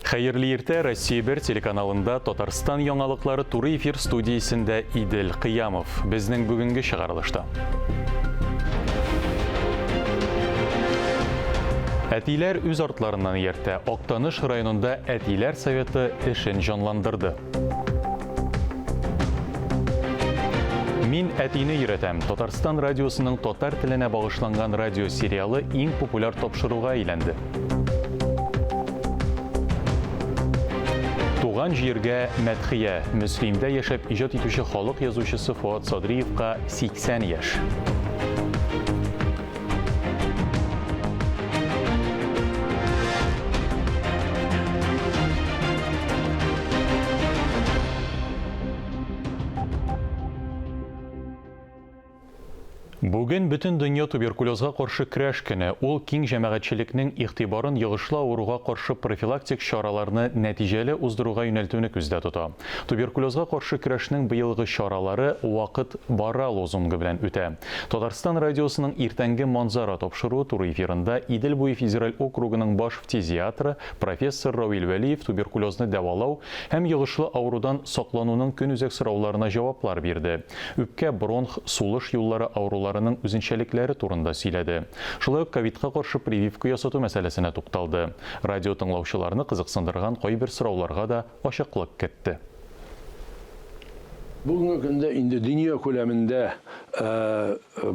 Хәерле иртә, Россия 1 телеканалында Татарстан яңалыклары туры эфир студиясендә Идел Кыямов. Безнең бүгенге чыгарылышта. Әтиләр үз артларыннан ертә. Актаныш районында Әтиләр советы эшен җанландырды. Мин әтине өйрәтәм. Татарстан радиосының татар теленә багышланган радио сериалы иң популяр тапшыруга әйләнде. Туган җиргә мәдхия. Мөслимдә яшәп иҗат итүче халык язучысы Фуат Садриевка 80 яшь. Бүген бөтен дөнья туберкулезга каршы көрәш көне. Ул киң җәмәгатьчелекнең игътибарын йогышлы авыруга каршы профилактик чараларны нәтиҗәле уздыруга юнәлтүне күздә тота. Туберкулезга каршы көрәшнең быелгы чаралары вакыт бара лозунгы белән үтә. Татарстан радиосының иртәнге манзара тапшыруы туры эфирында Идел буе федераль округының баш фтизиатры профессор Равил Вәлиев туберкулезны дәвалау һәм йогышлы авырудан саклануның көнүзәк сорауларына җаваплар бирде. Үпкә, бронх, сулыш юллары авыруларының үзенчәлекләре турында сөйләде. Шулай ук ковидка каршы прививка ясату мәсьәләсенә тукталды. Радио тыңлаучыларны кызыксындырган кайбер сорауларга да ачыклык кертте. Бүгінгі күнде инде dünya күләмендә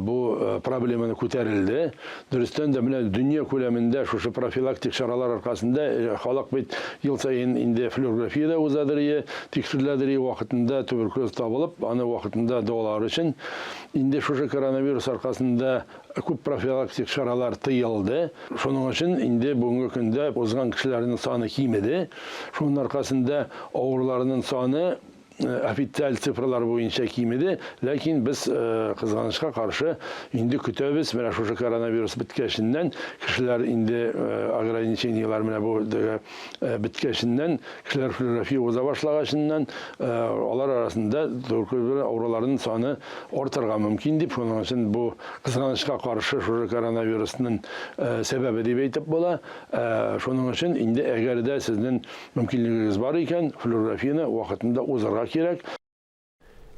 бу проблеманы күтәрелде. Дөрестән дә менә dünya күләмендә шушы профилактик чаралар аркасында халык бит ел сайын инде флюорография узадыры, тикшерүләре вакытында туберкулез табылып, аны вакытында дәвалау өчен инде шушы коронавирус аркасында күп профилактик чаралар тыелды. Шуның өчен инде бүгенге көндә узган кешеләрнең саны кимеде. Шуның аркасында авыруларның саны официаль цифрлар буенча кимеде, ләкин без кызганычка каршы инде көтәбез. Менә шушы коронавирус биткәченнән кешеләр инде ограничениялар менә бу биткәченнән кешеләр флюорография уза башлагачыннан алар арасында туберкулез авыруларының саны артырга мөмкин дип, шуның өчен бу кызганычка каршы шушы коронавирусның сәбәбе дип әйтеп була. Шуның өчен инде әгәр дә сезнең мөмкинлегегез бар икән, флюорографияны вакытында узарга кирәк.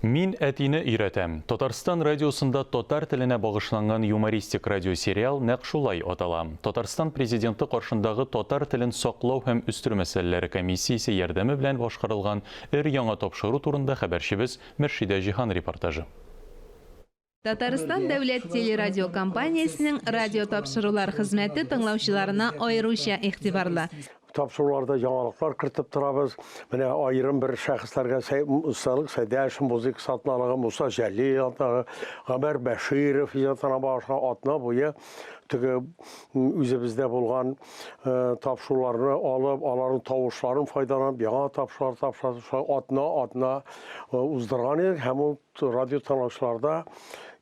Мин әтине өйрәтәм. Татарстан радиосында татар теленә багышланган юмористик радиосериал нәкъ шулай атала. Татарстан президенты каршындагы татар телен саклау һәм үстерү мәсьәләләре комиссиясе ярдәме белән башкарылган яңа тапшыру турында хәбәрчебез Мөршидә Җиһан репортажы. Татарстан дәүләт телерадио компаниясының радио тапшырулар хезмәте тыңлаучыларына аеруча игътибарлы. Тапшыруларда яңалыклар кертеп торабыз. Менә айрым бер шәхесләргә Сәлих Сәйдәш музыка сатналыгы, Муса Җәлил, Гамәр Бәширов язатына башка атна буе теге үзебездә булган тапшыруларны алып, аларның тавышларын файдаланып, яңа тапшырулар атна уздырган идек һәм ул радио тыңлаучыларда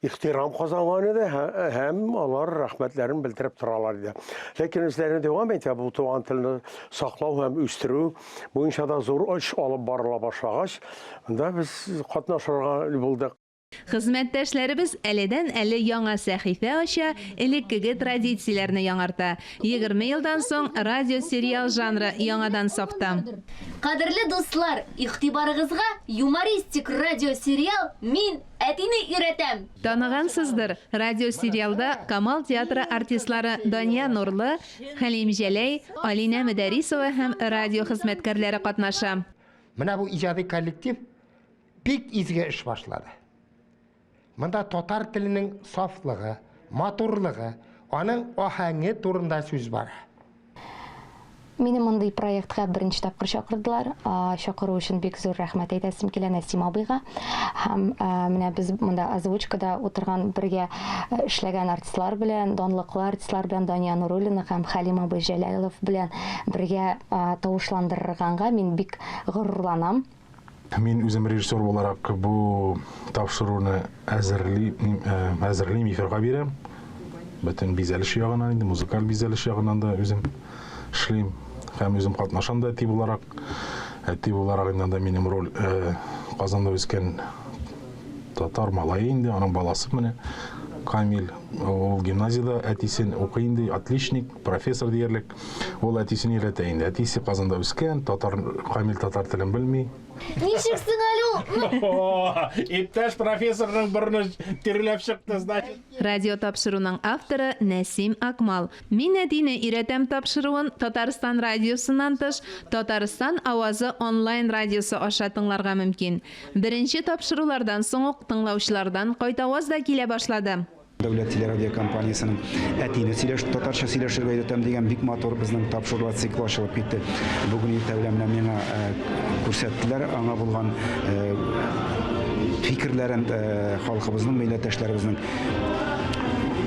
ихтирам казанган иде һәм алар рәхмәтләрен белдереп торалар иде. Ләкин үзләренә дәвам итә бу туган телне саклау һәм үстерү буенча да зур эш алып барыла башлагач, монда без катнашырга булдык. Хезмәттәшләребез әледән-әле яңа сәхифә ача, элеккеге традицияләрне яңарта. 20 елдан соң радиосериал жанры яңадан сапты. Кадерле дуслар, игътибарыгызга юмористик радиосериал «Мин әтине өйрәтәм». Танығансыздыр, радиосериалда Камал театры артистлары Дания Нурлы, Хәлим Җәләй, Алина Мөдәрисова һәм радио хезмәткәрләре катнаша. Менә бу иҗади коллектив бик изге эш башлады. Монда татар теленең сафлыгы, матурлыгы, аның ахәңе турында сүз бар. Мине мондый проектка беренче тапкыр чакырдылар. Чакыру өчен бик зур рәхмәт әйтәсем килә Насим абыйга. Һәм менә без монда озвучкада утырган бергә эшләгән артистлар белән, данлыклы артистлар белән Дания Нуруллина һәм Хәлим абый Җәләлов белән бергә тавышландырганга мин бик горурланам. Мин үзем режиссер буларак бу тапшыруны әзерлим, эфирга бирәм. Бөтен бизәлеш ягыннан, инде музыкаль бизәлеш ягыннан да үзем эшлим. Һәм үзем катнашам да әти буларак. Әти буларак инде минем роль Казанда үскән татар малае инде, аның баласы менә Камил, ол гимназияда, әтисен оқиын дей, отличник, профессор диярлік. Ол әтисен үйреті енді. Әтисе Қазанда өскен, Камил татар тілін білмей. Нишексің әлі ул? Иптәш профессорның біріні терлеп шықты, значит. Радио тапшыруның авторы Нәсим Акмал. Мин әтине иретәм тапшыруын Татарстан радиосынан тыш, Татарстан авазы онлайн радиосы аша тыңларга мөмкин. Беренче тапшырулардан соң ук тыңлаучылардан кайтаваз да килә башлады. Дәүләт телерадиокомпаниясының әтине татарча сөйләшергә өйрәтәм дигән бик матур безнең тапшырулар циклы ачылып китте. Бүген иртәгә менә миңа күрсәттеләр, аңа булган фикерләрен халкыбызның, милләттәшләребезнең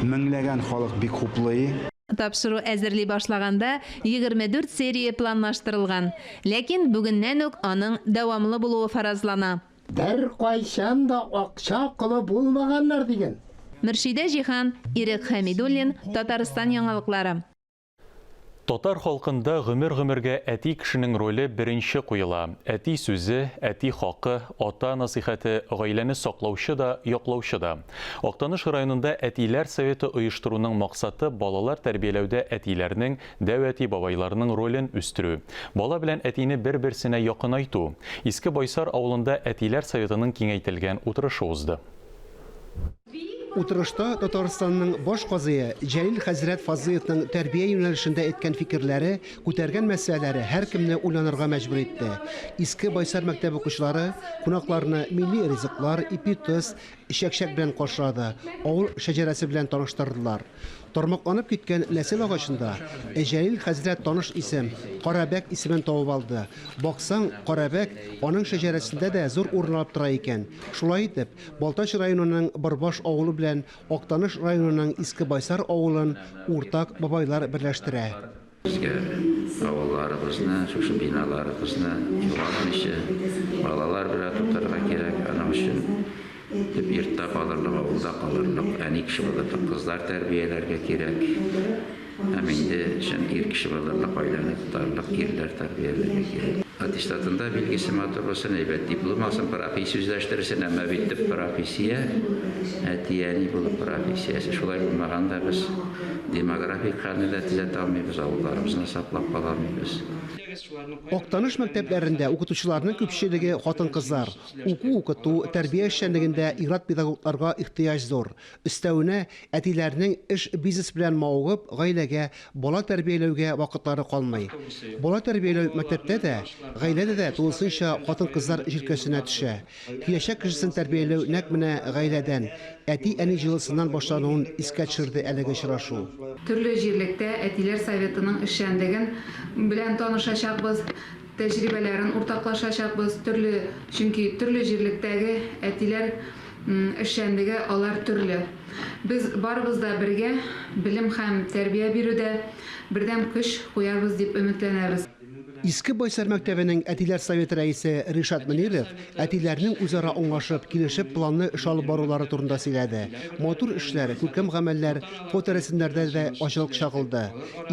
меңләгән халык бик хуплый. Тапшыру әзерли башлаганда 24 серия планлаштырылган. Ләкин бүгеннән үк аның дәвамлы булуы фаразлана. Бер кайчан да акча кылы булмаганнар дигән. Мөршидә Җиһан, Ирек Хәмидуллин, Татарстан яңалыклары. Татар халкында гомер-гомергә әти кешенең роле беренче куела. Әти сүзе, әти хакы, ата насихаты, гаиләне саклаучы да, яклаучы да. Актаныш районында әтиләр советы оештыруның максаты балалар тәрбияләүдә әтиләрнең, дәү бабайларының ролен үстерү. Бала белән әтине бер-берсенә якынайту. Иске Байсар авылында әтиләр советының киңәйтелгән утырышы узды. Утырышта Татарстанның баш казые Җәлил хәзрәт Фазыевның тәрбия юнәлешендә әйткән фикерләре, күтәргән мәсьәләләре һәркемне уйланырга мәҗбүр итте. Иске Байсар мәктәп укучылары кунакларны милли ризыклар, ипи-тоз, чәк-чәк белән каршылады, авыл шәҗәрәсе белән таныштырдылар. Тармакланып киткән нәсел агачында Җәлил хәзрәт таныш исем Карабәк исемен табып алды. Баксаң, Карабәк аның шәҗәрәсендә дә зур урын алып тора икән. Шулай итеп, Балтач районының Борбаш авылы белән Актаныш районының Иске Байсар авылын уртак бабайлар берләштерә. Авылларыбызны, шушы биналарыбызны югалтмыйча балалар белән тутырга кирәк. Аның өчен иртә калырлык, авылда калырлык, әни кеше булырлык, кызлар тәрбияләргә кирәк. Һәм инде ир кеше булырлык, гаиләне тотарлык, ирләр тәрбияләргә кирәк. Аттестатында билгесе матур булсын, әйбәт диплом алсын, профессия үзләштерсен, әмма бит профессия әти-әни булып профессиясе. Шулай булмаганда без демографик хәлне дә төзәтә алмыйбыз, авылларыбызны саклап кала алмыйбыз. Актаныш мәктәпләрендә укытучыларның күпчелеге хатын-кызлар. Уку-укыту, тәрбия эшчәнлегендә ират педагогларга ихтыяҗ зур. Өстәвенә, әтиләрнең эш бизнес белән мавыгып, гаиләгә, бала тәрбияләүгә вакытлары калмый. Бала тәрбияләү мәктәптә дә, гаиләдә дә тулысынча хатын-кызлар җилкәсенә төшә. Киләчәк кешесен тәрбияләү нәкъ менә гаиләдән, әти-әни җылысыннан башлануын искә төшерде әлеге очрашу. Төрле җирлектә әтиләр советының эшчәнлеген белән танышачакбыз, тәҗрибәләрен уртаклашачакбыз, чөнки төрле җирлектәге әтиләр эшчәнлеге алар төрле. Без барыбыз да бергә белем һәм тәрбия бирүдә бердәм көч куярбыз дип өметләнәбез. Иске Байсар мәктәбенең әтиләр советы рәисе Ришат Мөниров әтиләрнең үзара аңлашып, килешеп планны эш алып барулары турында сөйләде. Матур эшләр, күркәм гамәлләр фоторәсемнәрдә дә ачылык чагылды.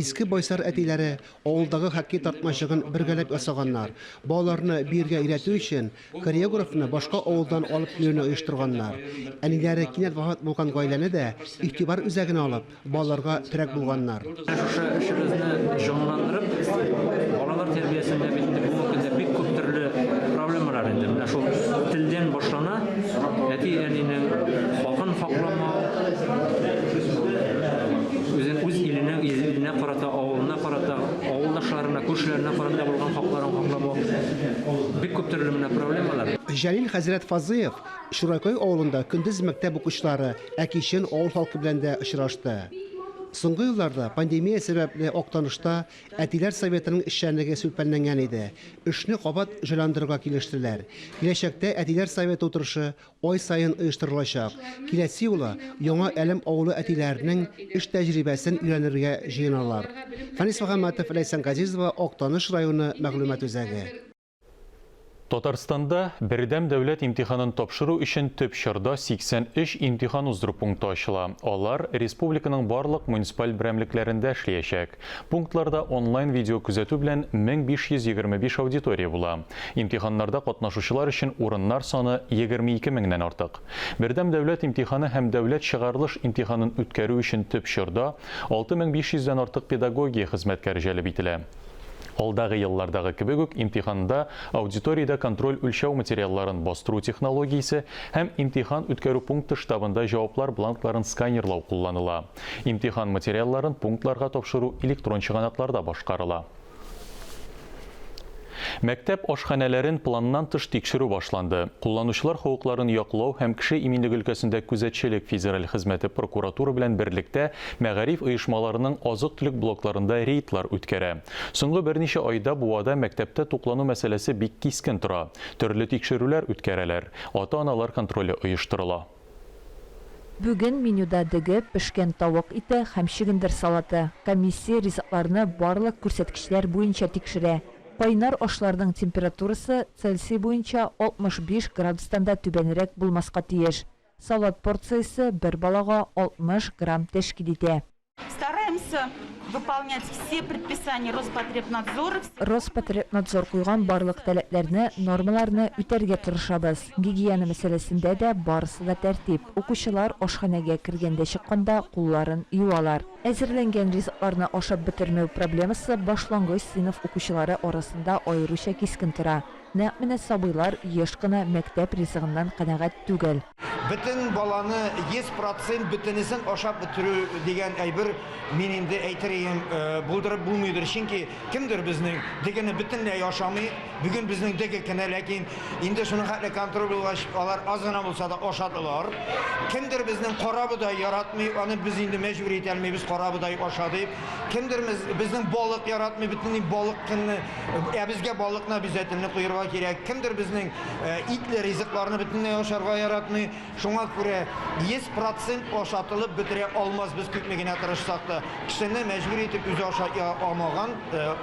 Иске Байсар әтиләре авылдагы хоккей тартмачыгын бергәләп ясаганнар. Балаларны биргә өйрәтү өчен хореографны башка авылдан алып килүне оештырганнар. Әниләре кинәт вафат булган гаиләне дә игътибар үзәгенә алып, балаларга терәк булганнар. Тәрбиясендә бу көндә бик күп төрле проблемалар инде. Менә шул телдән башлана, әти-әнинең хакын сакламау, үз иленә карата, авылына карата, авылдашларына, күршеләренә карата булган хакларын сакламау. Бик күп төрле менә проблемалар. Җәлил хәзрәт Фазыев Шуракай авылында көндез мәктәп укучылары әкишен авыл халкы белән дә очрашты. Соңгы елларда пандемия сәбәпле Актанышта әтиләр советының эшчәнлеге сүлпәнләнгән иде. Эшне кабат җайландырырга килештеләр. Киләчәктә әтиләр советы утырышы ай сайын оештырылачак. Киләсе елда яңа Әлем авылы әтиләренең эш тәҗрибәсен өйрәнергә җыеналар. Фанис Мөхәммәтов, Ләйсән Газизова, Актаныш районы мәгълүмат үзәге. Татарстанда бердәм дәүләт имтиханын тапшыру өчен төп чорда 83 имтихан уздыру пункты ачыла. Алар республиканың барлык муниципаль берәмлекләрендә эшләячәк. Пунктларда онлайн видео күзәтү белән 1525 аудитория була. Имтиханнарда катнашучылар өчен урыннар саны 22 меңнән артык. Бердәм дәүләт имтиханы һәм дәүләт чыгарылыш имтиханын үткәрү өчен төп чорда 6500-дән артык педагогия хезмәткәре җәлеп ителә. Алдагы еллардагы кебек үк имтиханда аудиторияда контроль үлчәү материалларын бастыру технологиясе һәм имтихан үткәрү пункты штабында җаваплар бланкларын сканерлау кулланыла. Имтихан материалларын пунктларга тапшыру электрон чыганакларда башкарыла. Мәктәп ашханәләрен планнан тыш тикшерү башланды. Кулланучылар хокукларын яклау һәм кеше иминлеге өлкәсендә күзәтчелек федераль хезмәте прокуратура белән берлектә мәгариф оешмаларының азык-төлек блокларында рейдлар үткәрә. Соңгы берничә айда Буада мәктәптә туклану мәсьәләсе бик кискен тора. Төрле тикшерүләр үткәрәләр. Ата-аналар контроле оештырыла. Бүген менюда дәге, пешкән тавык ите һәм чигендер салаты. Комиссия ризыкларны барлык күрсәткечләр буенча тикшерә. Кайнар ашларның температурасы Цельсий буенча 65 градустан да түбәнрәк булмаска тиеш. Салат порциясе бер балага 60 грамм тәшкил итә. Стараемся выполнять все предписания Роспотребнадзора. Роспотребнадзор куйган барлык таләпләрне, нормаларны үтәргә тырышабыз. Гигиена мәсьәләсендә дә барысы да тәртип. Укучылар ашханәгә кергәндә чыкканда кулларын юалар. Әзерләнгән ризыкларны ашап бетермәү проблемасы башлангыч сыйныф укучылары арасында аеруча кискен тора. Нәкъ менә сабыйлар еш кына мәктәп ризыгыннан канәгать түгел. Бөтен баланы 100% бөтенесен ашап бетерү дигән әйбер мин инде әйтергәм булдырып булмыйдыр. Чөнки кемдер безнең дигәне бөтенләй ашамый. Бүген безнең дигә кенә, ләкин инде шуның хәтле контроль булгач, алар аз гына булса да ашадылар. Кемдер безнең карабыдай яратмый, аны без инде мәҗбүр итә алмыйбыз карабыдай ашады. Кемдер безнең балык яратмый, бөтенләй балыкны, безгә балыкны обязательно куярга кирәк. Кемдер безнең итле ризыкларны бөтенләй ашарга яратмый. Шуңа күрә 100% ашатылып бетерә алмаз без күпме генә тырышсак та. Кешене мәҗбүр итеп үзе ашата алмаган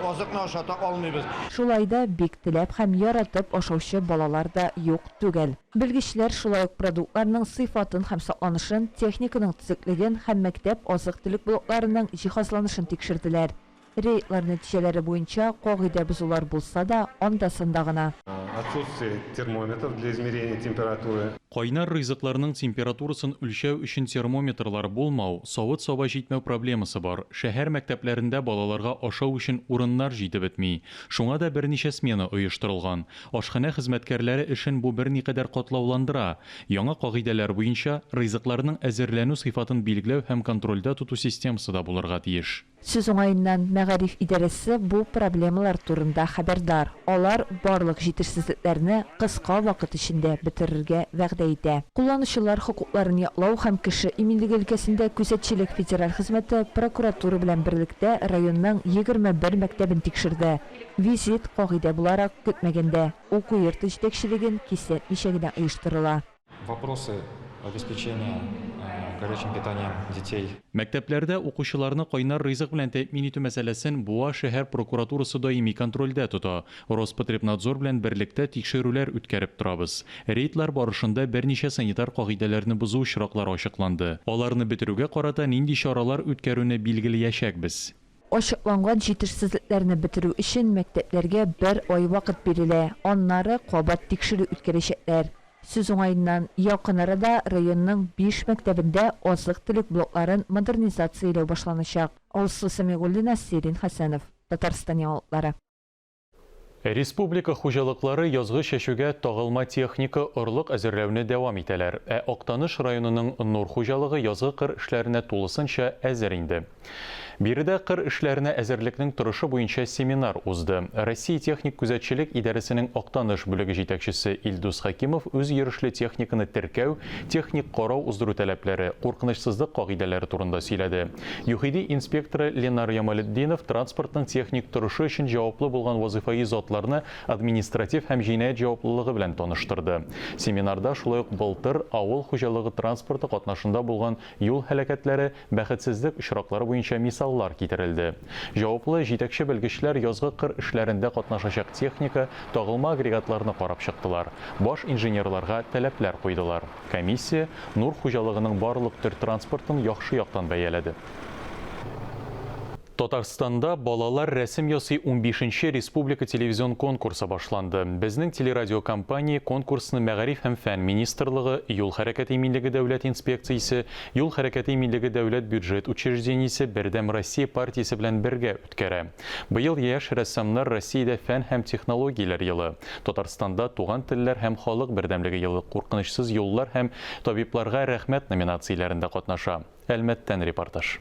азыкны ашата алмыйбыз. Шулайда бик теләп һәм яратып ашаучы балалар да юк түгел. Белгечләр шулай ук продуктларның сыйфатын һәм сакланышын, техниканың төзеклеген һәм мәктәп азык-төлек блокларының җиһазланышын тикшерделәр. Рейдлар нәтиҗәләре буенча кагыйдә бозулар булса да, андасында гына. Отсутствие термометров для измерения температуры. Кайнар ризыкларның температурасын үлчәү өчен термометрлар булмау, савыт-саба җитмәү проблемасы бар. Шәһәр мәктәпләрендә балаларга ашау өчен урыннар җитеп бетми. Шуңа да берничә смена оештырылган. Ашханә хезмәткәрләре эшен бу берникадәр катлауландыра. Яңа кагыйдәләр буенча ризыкларның әзерләнү сыйфатын билгеләү һәм контрольдә тоту системасы да булырга тиеш. Сүз уңаеннан мәгариф идарәсе бу проблемалар турында хәбәрдар. Алар барлык җитешсезлекләрне кыска вакыт эчендә бетерергә вәгъдә итә. Кулланучылар хокукларын яклау һәм кеше иминлеге өлкәсендә күзәтчелек федераль хезмәте прокуратура белән берлектә районның 21 мәктәбен тикшерде. Визит кагыйдә буларак көтмәгәндә уку йорты җитәкчелеген кисәтмичә генә оештырыла. Вопросы обеспечения горячим питанием детей. Мәктәпләрдә укучыларны кайнар ризык белән тәэмин итү мәсьәләсен Буа шәһәр прокуратурасы даими контрольдә тота. Роспотребнадзор белән берлектә тикшерүләр үткәреп торабыз. Рейдлар барышында берничә санитар кагыйдәләрне бозу очраклары ачыкланды. Аларны бетерүгә карата нинди чаралар үткәрүне билгеләячәкбез. Ачыкланган җитешсезлекләрне бетерү өчен мәктәпләргә 1 ай вакыт бирелә. Аннары кабат тикшерү үткәрәчәкләр. Сүз уңаеннан якын арада районның 5 мәктәбендә азык-төлек блокларын модернизацияләү башланачак. Алсу Самигуллина, Сирин Хәсәнов, Татарстан яңалыклары. Республика хуҗалыклары язгы чәчүгә тагылма техника орлык әзерләүне дәвам итәләр. Актаныш районының Нур хуҗалыгы язгы кыр эшләренә тулысынча әзер инде. Биредә кыр эшләренә әзерлекнең торышы буенча семинар узды. Россия техник күзәтчелек идарәсенең Актаныш бүлеге җитәкчесе Илдус Хакимов үз йөрүшле техниканы теркәү, техник карау уздыру таләпләре, куркынычсызлык кагыйдәләре турында сөйләде. ЮХИДИ инспекторы Ленар Ямалетдинов транспортның техник торышы өчен җаваплы булган вазифаи затларны административ һәм җинаять җаваплылыгы белән таныштырды. Семинарда шулай ук былтыр авыл хуҗалыгы транспорты катнашында булган юл һәлакәтләре, бәхетсезлек очраклары буенча мисал материаллар китерелде. Жауаплы җитәкче белгечләр язгы кыр эшләрендә катнашачак техника, тагылма агрегатларны карап чыктылар. Баш инженерларга таләпләр куйдылар. Комиссия Нур хуҗалыгының барлык төр транспортын яхшы яктан бәяләде. Татарстанда балалар рәсем ясый 15-нче республика телевизион конкурсы башланды. Безнең телерадиокомпания конкурсны Мәгариф һәм фән министрлыгы, Юл хәрәкәте иминлеге дәүләт инспекциясе, Юл хәрәкәте иминлеге дәүләт бюджет учреждениесе Бердәм Россия партиясе белән бергә үткәрә. Быел яшь рәссамнар Россиядә фән һәм технологияләр елы, Татарстанда туган телләр һәм халык бердәмлеге елы, куркынычсыз юллар һәм табибларга рәхмәт номинацияләрендә катнаша. Әлмәттән репортаж.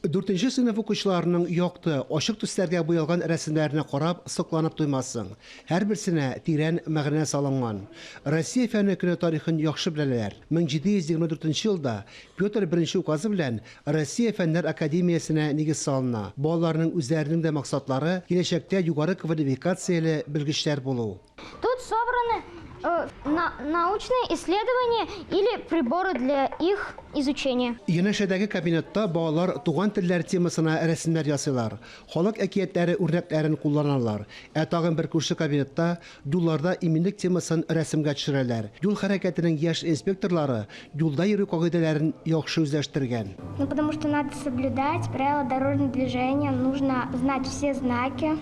4-нче сыйныф укучыларының якты, ачык төсләргә буялган рәсемнәренә карап сокланып туймассың. Һәрберсенә тирән мәгънә салынган. Россия фәне көне тарихын яхшы беләләр. 1724 елда Петр I указы белән Россия фәннәр академиясенә нигез салына. Балаларның үзләренең дә максатлары киләчәктә югары квалификацияле белгечләр булу. Тут собраны научные исследования или приборы для их изучения. Янәшәдәге кабинетта балалар туган телләр темасына рәсемнәр ясыйлар. Халык әкиятләре үрнәкләрен кулланалар. Тагын бер күрше кабинетта юлларда иминлек темасын рәсемгә төшерәләр. Юл хәрәкәтенең яшь инспекторлары юлда йөрү кагыйдәләрен яхшы үзләштергән. Потому что надо соблюдать правила дорожного движения, нужно знать все знаки,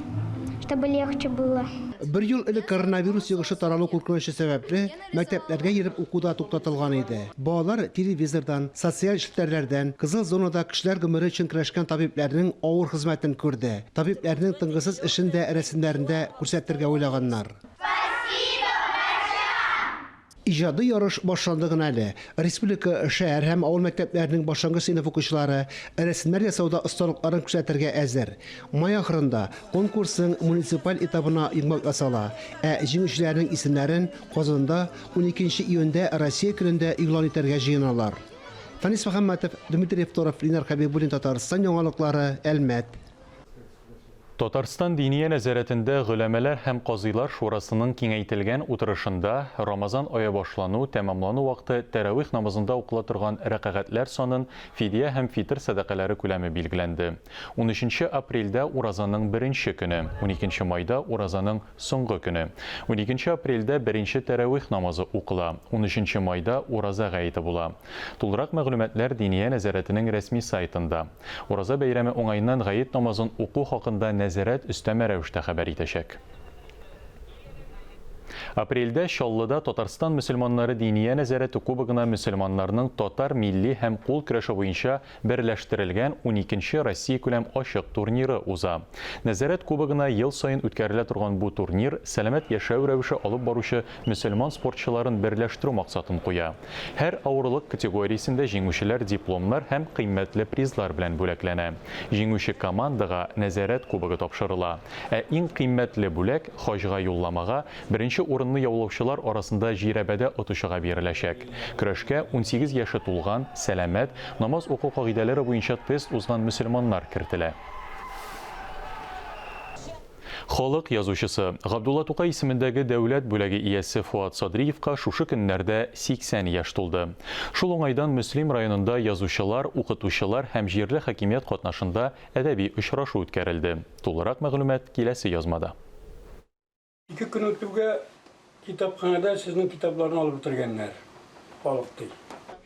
чтобы легче было. Bir yıl элек коронавирус йогышы таралу куркынычы сәбәпле мәктәпләргә йөреп укуда туктатылган иде. Балалар телевизордан, социаль эшләрләрдән, кызыл зонада кешеләр гомере өчен көрәшкән табибларның авыр хезмәтен күрде. Табибларның тынгысыз эшен дә рәсемнәрендә күрсәтергә уйлаганнар. İcadi yarış başlandığın әле. Республика шәһәр һәм авыл мәктәпләренең башлангыч сыйныф укучылары рәсемнәр ясауда осталыкларын күрсәтергә әзер. Май ахырында конкурсның муниципаль этабына йомгак ясала. Җиңүчеләрнең исемнәрен Казанда 12 июньдә Россия көнендә игълан итәргә җыеналар. Фанис Мөхәммәтов, Дмитрий Евторов, Ленар Хәбибуллин, Татарстан яңалыклары, Әлмәт. Татарстан Диния нәзарәтендә гөләмәләр һәм казыйлар шурасының киңәйтелгән утырышында Рамазан ае башлану, тәмамлану вакыты тәравих намазында укыла торган рәкъәгатьләр санын, фидия һәм фитр садакалары күләме билгеләнде. 13 апрельдә уразаның 1-нче көне, 12 майда уразаның соңгы көне. 12 апрельдә 1-нче тәравих намазы укыла, 13 майда ураза гаете була. Тулырак мәгълүматлар Диния нәзарәтенең рәсми сайтында. Ураза бәйрәме уңайыннан гает намазын уку хакында нәзарәт өстәмә рәвештә хәбәр итәчәк. Апрельдә Чаллыда Татарстан мөселманнары Диния нәзарәте кубогына мөселманнарның татар милли һәм кул көрәше буенча берләштерелгән 12-нче Россия күләм ачык турниры уза. Нәзарәт кубогына ел саен үткәрелә торган бу турнир сәламәт яшәү рәвеше алып баручы мөселман спортчыларын берләштерү максатын куя. Һәр авырлык категориясендә җиңүчеләр дипломнар һәм кыйммәтле призлар белән бүләкләнә. Җиңүче командага нәзарәт кубогы тапшырыла. Иң кыйммәтле бүләк хаҗга юлламага беренче урынны яулаучылар арасында җирәбәдә отышыга биреләчәк. Көрәшкә 18 яшы тулган, сәламәт, намаз уку кагыйдәләре буенча тест узган мөселманнар кертелә. Халык язучысы Габдулла Тукай исемендәге дәүләт бүләге иясе Фуат Садриевка шушы көннәрдә 80 яшь тулды. Шул уңайдан Мөслим районында язучылар, укытучылар һәм җирле хакимият катнашында әдәби очрашу үткәрелде. Тулырак мәгълүмат киләсе язмада. 2 көн үтүгә китапханада сезнең китапларны алып бетергәннәр. Халыкты.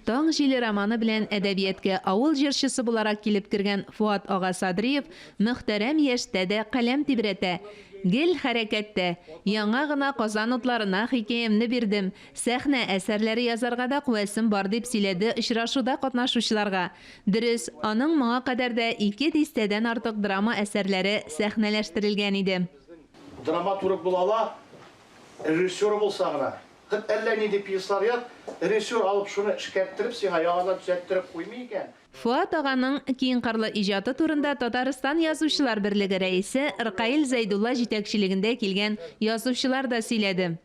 Таң җиле романы белән әдәбиятка авыл җырчысы буларак килеп кергән Фуат ага Садриев мөхтәрәм яшьтә дә каләм тибрәтә. Гел хәрәкәттә. Яңа гына Казан утларына хикәямне бирдем. Сәхнә әсәрләре язарга да куәсем бар дип сөйләде очрашуда катнашучыларга. Дөрес, аның моңа кадәр дә 2 дистәдән артык драма әсәрләре сәхнәләштерелгән иде. Драматург булала, режиссер булса гына. Әллә нинди пьеслар ят, режиссер алып шуны эшкәрттереп, сиңа яңадан төзәттереп куймый икән. Фуат аганың киң кырлы иҗаты турында Татарстан язучылар берлеге рәисе Ркаил Зайдулла җитәкчелегендә килгән язучылар да сөйләде.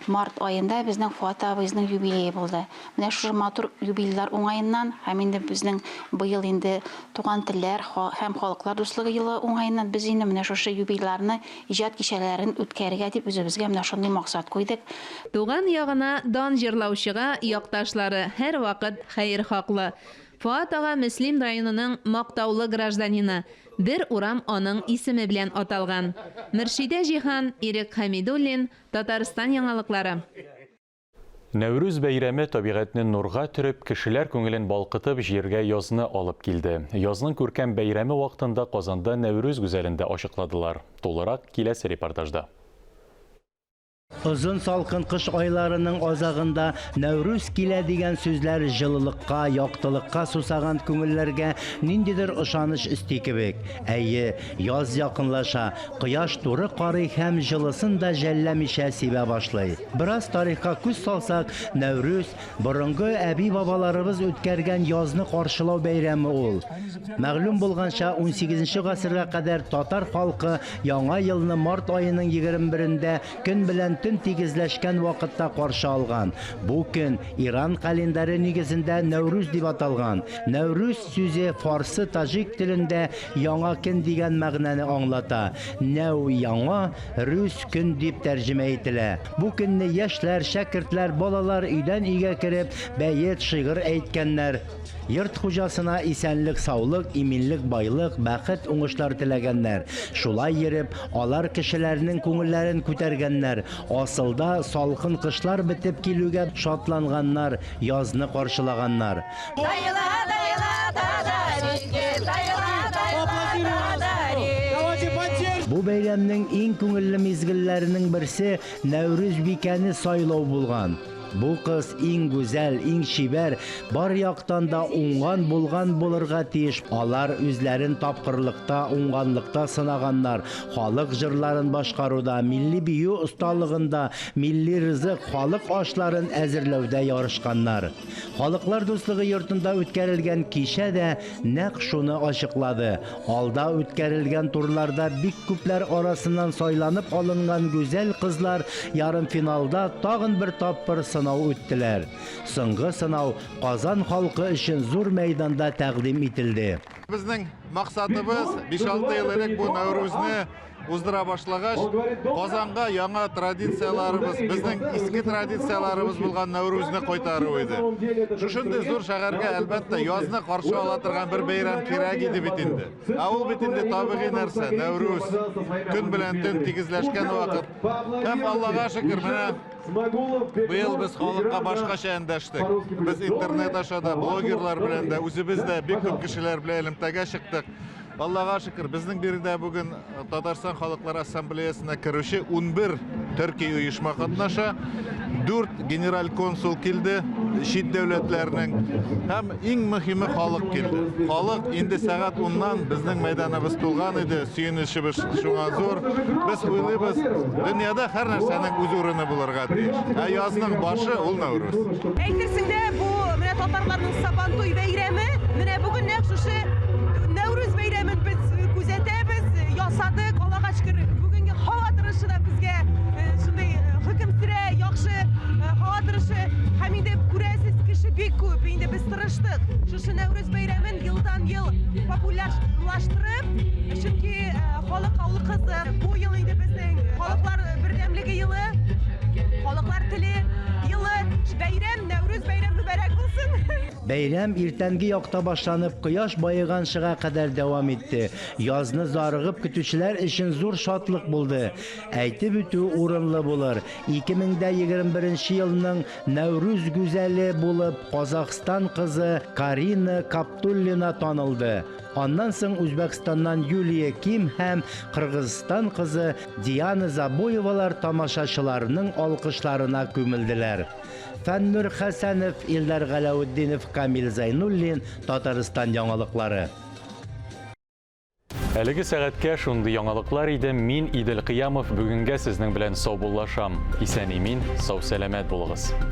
Март айында безнең Фуат абыйның юбилее булды. Менә шушы матур юбилейлар уңаеннан һәм инде безнең быел инде туган телләр һәм халыклар дуслыгы елы уңаеннан без инде менә шушы юбилейларны иҗат кичәләрен үткәрергә дип үзебезгә менә шундый максат куйдык. Туган ягына дан җырлаучыга якташлары һәр вакыт хәер хаклы. Фуат ага Мөслим районының мактаулы гражданины. Бер урам аның исеме белән аталган. Мөршидә Җиһан, Ирек Хәмидуллин, Татарстан яңалыклары. Нәүрүз бәйрәме табигатьне нурга төреп, кешеләр күңелен балкытып, җиргә язны алып килде. Язның күркәм бәйрәме вакытында Казанда Нәүрүз гүзәлендә ачыкладылар. Тулырак киләсе репортажда. Uzun salkın kış aylarının azağında Növrüz kile degen sözler жылылыкка, яктылыкка сусаган күңелләргә ниндидер ышаныч өсти кебек. Әйе, яз якынлаша, кояш туры карый һәм җылысын да жәлләмичә сибә башлый. Бераз тарихка күз салсак, Нәүрүз борынгы әби-бабаларыбыз үткәргән язны каршылау бәйрәме ул. Мәгълүм булганча 18 гасырга кадәр татар халкы яңа елны март айының 21-дә көн белән төн тигезләшкән вакытта каршы алган. Бу көн Иран календаре нигезендә Нәүрүз дип аталган. Нәүрүз сүзе фарсы таҗик телендә яңа көн дигән мәгънәне аңлата. Нәү яңа, рүз көн дип тәрҗемә ителә. Бу көнне яшьләр, шәкертләр, балалар өйдән өйгә кереп, бәйет, шигырь әйткәннәр. Йорт хуҗасына исәнлек, саулык, иминлек, байлык, бәхет, уңышлар теләгәннәр. Шулай йөреп, алар кешеләрнең күңелләрен күтәргәннәр. Асылда салкын кышлар бетеп килүгә шатланганнар, язны каршылаганнар. Бу бәйрәмнең иң күңелле мизгелләренең берсе Нәүрүз бикәне сайлау булган. Бу кыз иң гүзәл, иң шибәр, бар яктан да уңган булган булырга тиеш. Алар үзләрен тапкырлыкта, уңганлыкта сынаганнар. Халык җырларын башкаруда, милли бию осталыгында, милли ризык, халык ашларын әзерләүдә ярышканнар. Халыклар дуслыгы йортында үткәрелгән кичә дә нәкъ шуны ачыклады. Алда үткәрелгән турларда бик күпләр арасыннан сайланып алынган гүзәл кызлар ярымфиналда тагын бер тапкыр сынау үттеләр. Соңгы сынау Казан халкы өчен зур мәйданда тәкъдим ителде. Безнең максатыбыз 5-6 ел элек бу Нәүрүзне уздыра башлагач, Казанга яңа традицияларыбыз, безнең иске традицияларыбыз булган Нәүрүзне кайтару иде. Шушындый зур шәһәргә әлбәттә язны каршы ала торган бер бәйрәм кирәк иде бит инде. Ә ул бит инде табигый нәрсә, Нәүрүз. Көн белән төн тигезләшкән вакыт. Һәм Аллага шөкер, менә быел без халыкка башкача эндәштек. Без интернет ашада блогерлар белән дә, үзебез дә бик күп кешеләр белән элемтәгә чыктык. Аллага шөкер, безнең биредә бүген Татарстан Халыклар Ассамблеясына керүче 11 төрки оешма катнаша, 4 генераль консул килде, чит дәүләтләрнең, һәм иң мөһиме халык килде. Халык инде сәгать 10-нан безнең мәйданыбыз тулган иде, сөенечебез шуңа зур. Без уйлыйбыз, дөньяда һәр нәрсәнең үз урыны булырга тиеш. Ә язның башы ул Нәүрүз. Әйтерсең дә бу менә татарларның Сабантуй бәйрәме, менә бүген нәкъ шушы Нәүрүз бәйрәмен без күзәтәбез, ясадык. Аллага шөкер, бүгенге һава торышы да безгә шундый хөкем сөрә, яхшы һава торышы. Һәм инде күрәсез, кеше бик күп. Инде без тырыштык. Шушы Нәүрүз бәйрәмен елдан-ел популярлаштырып, чөнки халык авыл кызы. Бу ел инде безнең халыклар бердәмлеге елы, халыклар теле елы. Бәйрәм, Нәүрүз бәйрәм мүбәрәк булсын. Бәйрәм иртәнге якта башланып, кояш баеган чыга кадәр дәвам итте. Язны зарыгып көтүчеләр өчен зур шатлык булды. Әйтеп үтү урынлы булыр. 2021 елның Нәүрүз гүзәле булып Казахстан кызы Карина Каптуллина танылды. Аннан соң Үзбәкстаннан Юлия Ким һәм Кыргызстан кызы Диана Забоевалар тамашачыларның алкышларына күмелделәр. Фәннур Хәсәнов, Илдар Галәүддинов, Камил Зайнуллин, Татарстан яңалыклары. Әлеге сәгатькә шундый яңалыклар иде. Мин Идел Кыямов, бүгенгә сезнең белән сау буллашам. Исән-имин, сау-сәламәт булыгыз.